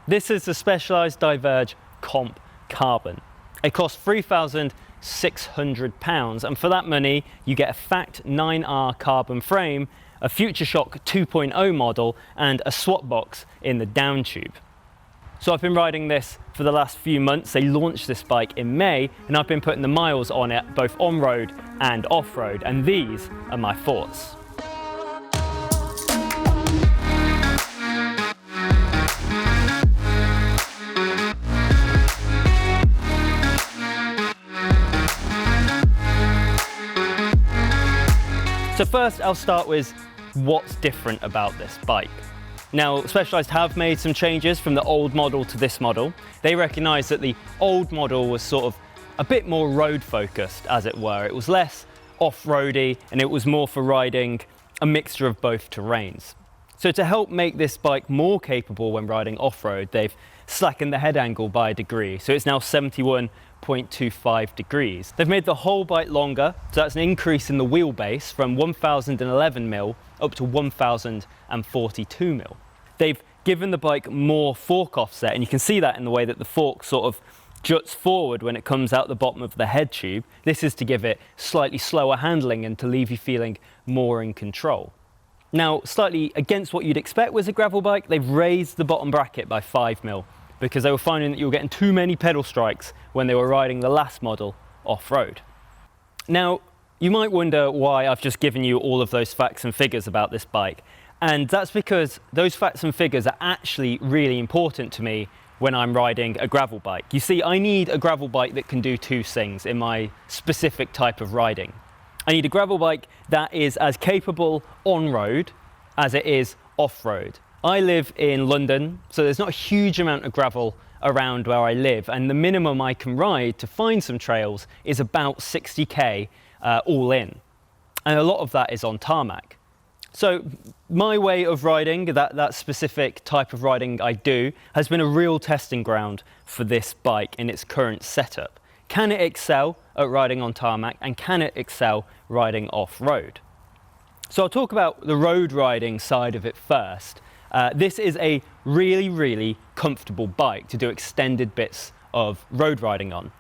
This is the Specialized Diverge Comp Carbon. It costs £3,600, and for that money you get a Fact 9R carbon frame, a FutureShock 2.0 model and a swap box in the down tube. So I've been riding this for the last few months. They launched this bike in May and I've been putting the miles on it both on-road and off-road, and these are my thoughts. So first I'll start with what's different about this bike. Now, Specialized have made some changes from the old model to this model. They recognise that the old model was sort of a bit more road focused, as it were. It was less off-roady and it was more for riding a mixture of both terrains. So to help make this bike more capable when riding off-road, they've slackened the head angle by a degree. So it's now 71.25 degrees. They've made the whole bike longer, so that's an increase in the wheelbase from 1011mm up to 1042mm. They've given the bike more fork offset, and you can see that in the way that the fork sort of juts forward when it comes out the bottom of the head tube. This is to give it slightly slower handling and to leave you feeling more in control. Now, slightly against what you'd expect with a gravel bike, they've raised the bottom bracket by 5mm because they were finding that you were getting too many pedal strikes when they were riding the last model off-road. Now, you might wonder why I've just given you all of those facts and figures about this bike. And that's because those facts and figures are actually really important to me when I'm riding a gravel bike. You see, I need a gravel bike that can do two things in my specific type of riding. I need a gravel bike that is as capable on-road as it is off-road. I live in London, so there's not a huge amount of gravel around where I live, and the minimum I can ride to find some trails is about 60k all in. And a lot of that is on tarmac. So my way of riding, that specific type of riding I do, has been a real testing ground for this bike in its current setup. Can it excel at riding on tarmac, and can it excel riding off-road? So I'll talk about the road riding side of it first. This is a really, really comfortable bike to do extended bits of road riding on.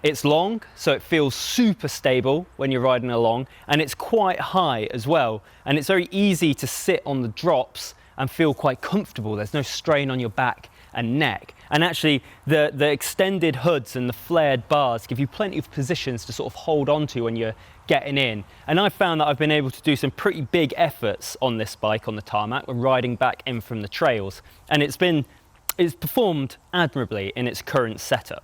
It's long, so it feels super stable when you're riding along, and it's quite high as well, and it's very easy to sit on the drops and feel quite comfortable. There's no strain on your back and neck, and actually the extended hoods and the flared bars give you plenty of positions to sort of hold on to when you're getting in. And I've found that I've been able to do some pretty big efforts on this bike on the tarmac when riding back in from the trails, and it's performed admirably in its current setup.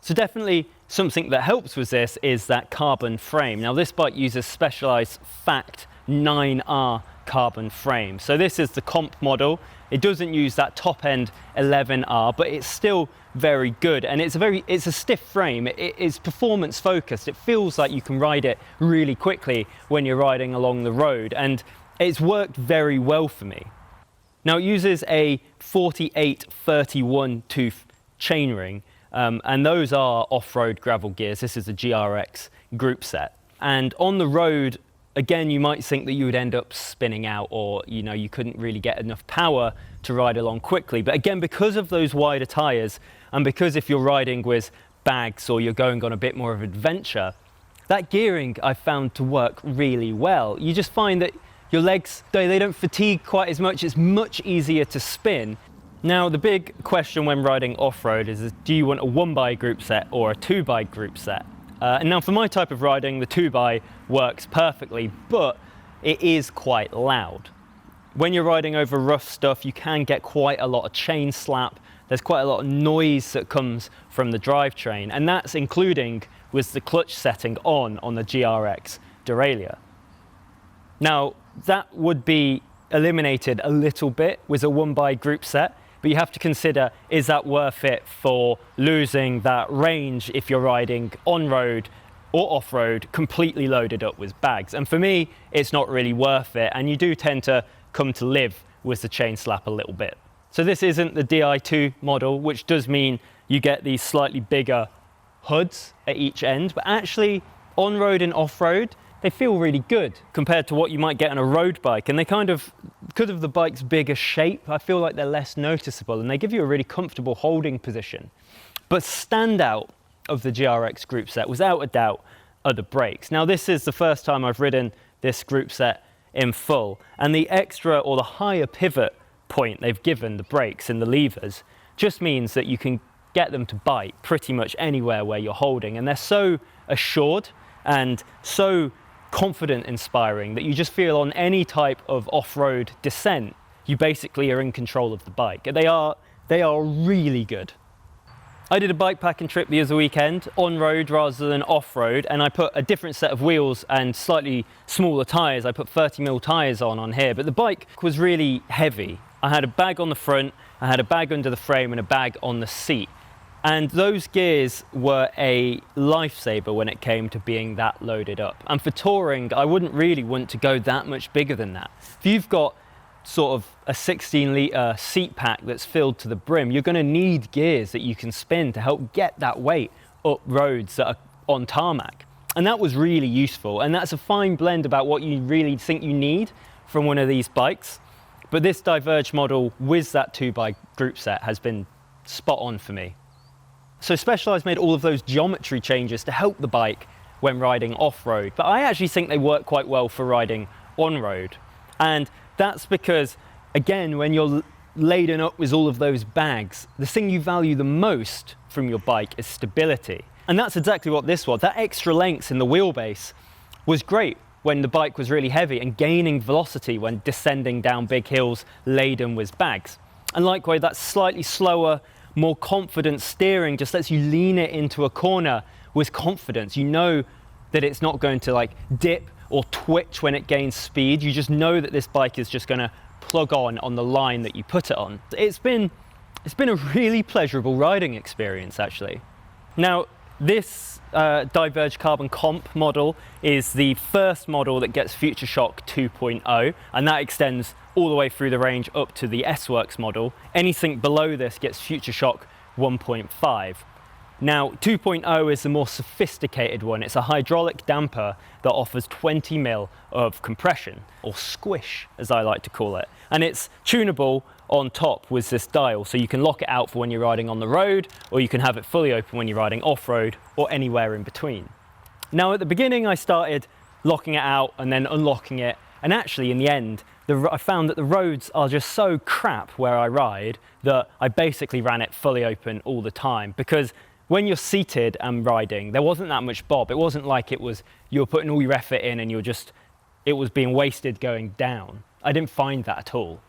So definitely something that helps with this is that carbon frame. Now this bike uses Specialized Fact 9R carbon frame. So this is the comp model. It doesn't use that top end 11R, but it's still very good. And it's a stiff frame. It is performance focused. It feels like you can ride it really quickly when you're riding along the road. And it's worked very well for me. Now it uses a 48-31 tooth chainring. And those are off-road gravel gears. This is a GRX group set. And on the road, again, you might think that you would end up spinning out, or you couldn't really get enough power to ride along quickly. But again, because of those wider tyres, and because if you're riding with bags or you're going on a bit more of an adventure, that gearing I've found to work really well. You just find that your legs, they don't fatigue quite as much. It's much easier to spin. Now, the big question when riding off-road is do you want a 1x group set or a 2x group set? And now for my type of riding, the 2x works perfectly, but it is quite loud. When you're riding over rough stuff, you can get quite a lot of chain slap. There's quite a lot of noise that comes from the drivetrain, and that's including with the clutch setting on the GRX derailleur. Now, that would be eliminated a little bit with a 1x group set, but you have to consider, is that worth it for losing that range if you're riding on-road or off-road completely loaded up with bags? And for me, it's not really worth it, and you do tend to come to live with the chain slap a little bit. So this isn't the Di2 model, which does mean you get these slightly bigger hoods at each end, but actually on-road and off-road, they feel really good compared to what you might get on a road bike. And they kind of, because of the bike's bigger shape, I feel like they're less noticeable and they give you a really comfortable holding position. But standout of the GRX group set, without a doubt, are the brakes. Now this is the first time I've ridden this group set in full, and the extra or the higher pivot point they've given the brakes and the levers just means that you can get them to bite pretty much anywhere where you're holding, and they're so assured and so confident inspiring that you just feel on any type of off-road descent you basically are in control of the bike. They are really good. I did a bike packing trip the other weekend, on-road rather than off-road, and I put a different set of wheels and slightly smaller tyres. I put 30mm tyres on here, but the bike was really heavy. I had a bag on the front, I had a bag under the frame and a bag on the seat. And those gears were a lifesaver when it came to being that loaded up. And for touring, I wouldn't really want to go that much bigger than that. If you've got sort of a 16-litre seat pack that's filled to the brim, you're going to need gears that you can spin to help get that weight up roads that are on tarmac. And that was really useful. And that's a fine blend about what you really think you need from one of these bikes. But this Diverge model with that 2x group set has been spot on for me. So Specialized made all of those geometry changes to help the bike when riding off-road, but I actually think they work quite well for riding on-road. And that's because, again, when you're laden up with all of those bags, the thing you value the most from your bike is stability. And that's exactly what this was. That extra length in the wheelbase was great when the bike was really heavy and gaining velocity when descending down big hills laden with bags. And likewise, that slightly slower, more confident steering just lets you lean it into a corner with confidence. You know that it's not going to like dip or twitch when it gains speed. You just know that this bike is just going to plug on the line that you put it on. It's been a really pleasurable riding experience, actually. Now, this Diverge Carbon Comp model is the first model that gets Future Shock 2.0, and that extends all the way through the range up to the S-Works model. Anything below this gets Future Shock 1.5. Now, 2.0 is the more sophisticated one. It's a hydraulic damper that offers 20mm of compression, or squish, as I like to call it. And it's tunable on top with this dial, so you can lock it out for when you're riding on the road, or you can have it fully open when you're riding off-road, or anywhere in between. Now, at the beginning, I started locking it out and then unlocking it, and actually, in the end, I found that the roads are just so crap where I ride that I basically ran it fully open all the time, because when you're seated and riding, there wasn't that much bob. It wasn't like you were putting all your effort in and it was being wasted going down. I didn't find that at all.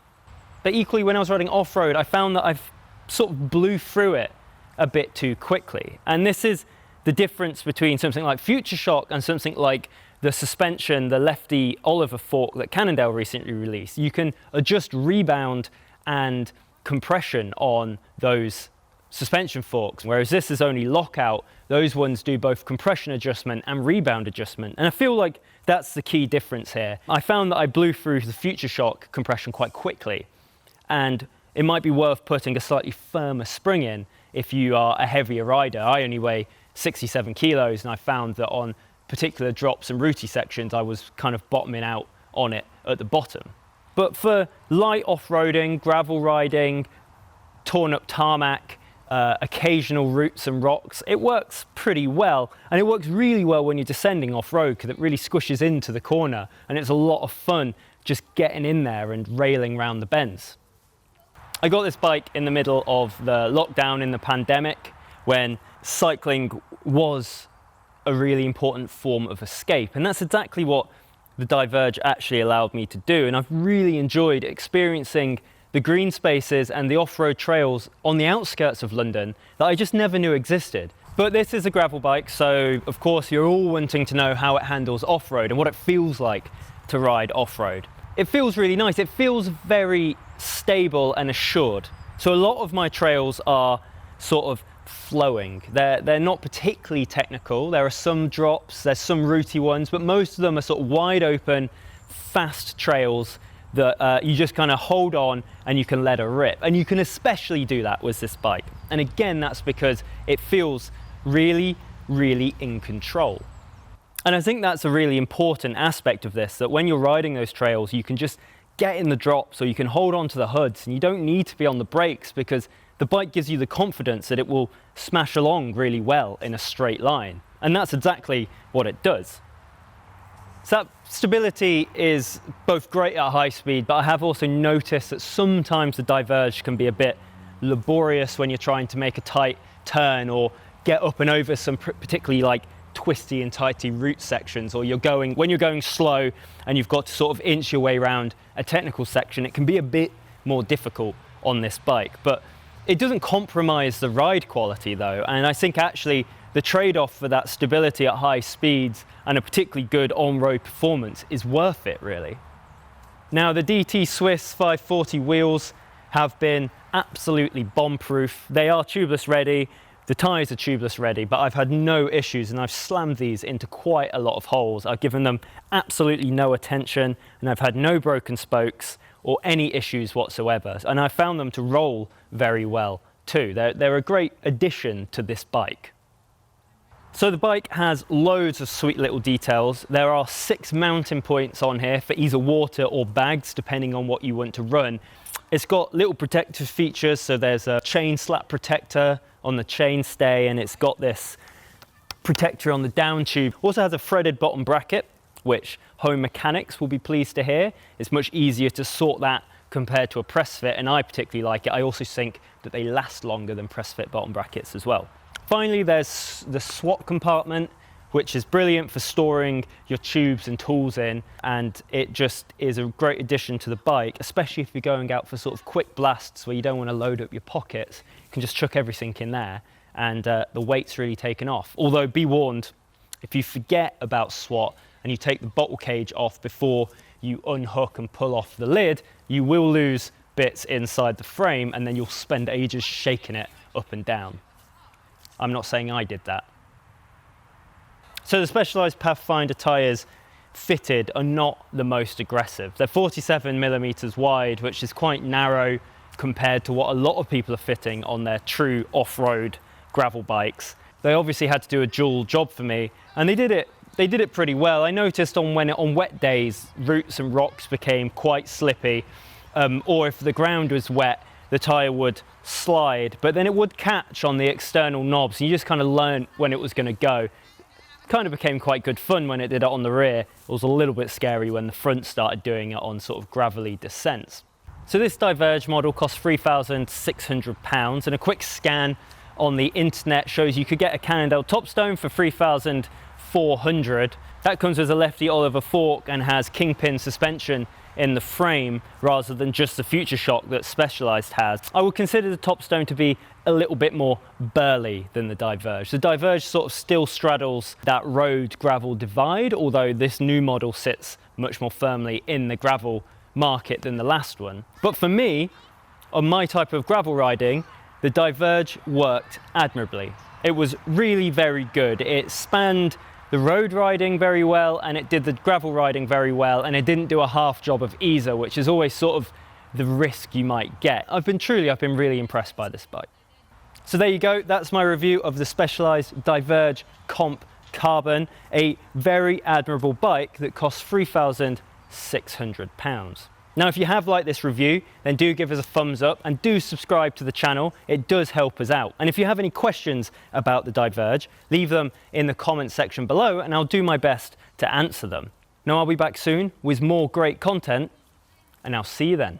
But equally, when I was riding off-road, I found that I've sort of blew through it a bit too quickly. And this is the difference between something like Future Shock and something like the suspension, the lefty Oliver fork that Cannondale recently released. You can adjust rebound and compression on those suspension forks, whereas this is only lockout. Those ones do both compression adjustment and rebound adjustment, and I feel like that's the key difference here. I found that I blew through the Future Shock compression quite quickly, and it might be worth putting a slightly firmer spring in if you are a heavier rider. I only weigh 67 kilos, and I found that on particular drops and rooty sections I was kind of bottoming out on it at the bottom. But for light off-roading, gravel riding, torn up tarmac, occasional roots and rocks, it works pretty well, and it works really well when you're descending off-road because it really squishes into the corner, and it's a lot of fun just getting in there and railing around the bends. I got this bike in the middle of the lockdown in the pandemic when cycling was a really important form of escape, and that's exactly what the Diverge actually allowed me to do, and I've really enjoyed experiencing the green spaces and the off-road trails on the outskirts of London that I just never knew existed. But this is a gravel bike, so of course you're all wanting to know how it handles off-road and what it feels like to ride off-road. It feels really nice. It feels very stable and assured. So a lot of my trails are sort of flowing. They're not particularly technical. There are some drops, there's some rooty ones, but most of them are sort of wide open, fast trails that you just kind of hold on and you can let her rip. And you can especially do that with this bike. And again, that's because it feels really, really in control. And I think that's a really important aspect of this, that when you're riding those trails, you can just get in the drops or you can hold on to the hoods and you don't need to be on the brakes because the bike gives you the confidence that it will smash along really well in a straight line. And that's exactly what it does. So that stability is both great at high speed, but I have also noticed that sometimes the Diverge can be a bit laborious when you're trying to make a tight turn or get up and over some particularly like twisty and tighty route sections, or when you're going slow and you've got to sort of inch your way around a technical section, it can be a bit more difficult on this bike. But it doesn't compromise the ride quality though, and I think actually the trade-off for that stability at high speeds and a particularly good on-road performance is worth it, really. Now, the DT Swiss 540 wheels have been absolutely bomb-proof. They are tubeless ready, the tyres are tubeless ready, but I've had no issues and I've slammed these into quite a lot of holes. I've given them absolutely no attention and I've had no broken spokes or any issues whatsoever. And I found them to roll very well too. They're a great addition to this bike. So the bike has loads of sweet little details. There are 6 mounting points on here for either water or bags, depending on what you want to run. It's got little protective features, so there's a chain slap protector on the chainstay, and it's got this protector on the down tube. Also has a threaded bottom bracket, which home mechanics will be pleased to hear. It's much easier to sort that compared to a press fit, and I particularly like it. I also think that they last longer than press fit bottom brackets as well. Finally, there's the swap compartment, which is brilliant for storing your tubes and tools in, and it just is a great addition to the bike, especially if you're going out for sort of quick blasts where you don't want to load up your pockets. You can just chuck everything in there and the weight's really taken off. Although be warned, if you forget about SWAT and you take the bottle cage off before you unhook and pull off the lid, you will lose bits inside the frame and then you'll spend ages shaking it up and down. I'm not saying I did that. So the Specialized Pathfinder tyres fitted are not the most aggressive. They're 47mm wide, which is quite narrow compared to what a lot of people are fitting on their true off-road gravel bikes. They obviously had to do a dual job for me, and they did it pretty well. I noticed on wet days, roots and rocks became quite slippy, or if the ground was wet, the tyre would slide, but then it would catch on the external knobs, and you just kind of learned when it was going to go. Kind of became quite good fun when it did it on the rear. It was a little bit scary when the front started doing it on sort of gravelly descents. So this Diverge model costs £3,600, and a quick scan on the internet shows you could get a Cannondale Topstone for £3,400. That comes with a lefty Oliver fork and has kingpin suspension in the frame rather than just the future shock that Specialized has. I would consider the Topstone to be a little bit more burly than the Diverge. The Diverge sort of still straddles that road gravel divide, although this new model sits much more firmly in the gravel market than the last one. But for me, on my type of gravel riding, the Diverge worked admirably. It was really very good. It spanned the road riding very well, and it did the gravel riding very well, and it didn't do a half job of either, which is always sort of the risk you might get. I've been really impressed by this bike. So there you go, that's my review of the Specialized Diverge Comp Carbon, a very admirable bike that costs £3,600. Now, if you have liked this review, then do give us a thumbs up and do subscribe to the channel. It does help us out. And if you have any questions about the Diverge, leave them in the comment section below and I'll do my best to answer them. Now, I'll be back soon with more great content, and I'll see you then.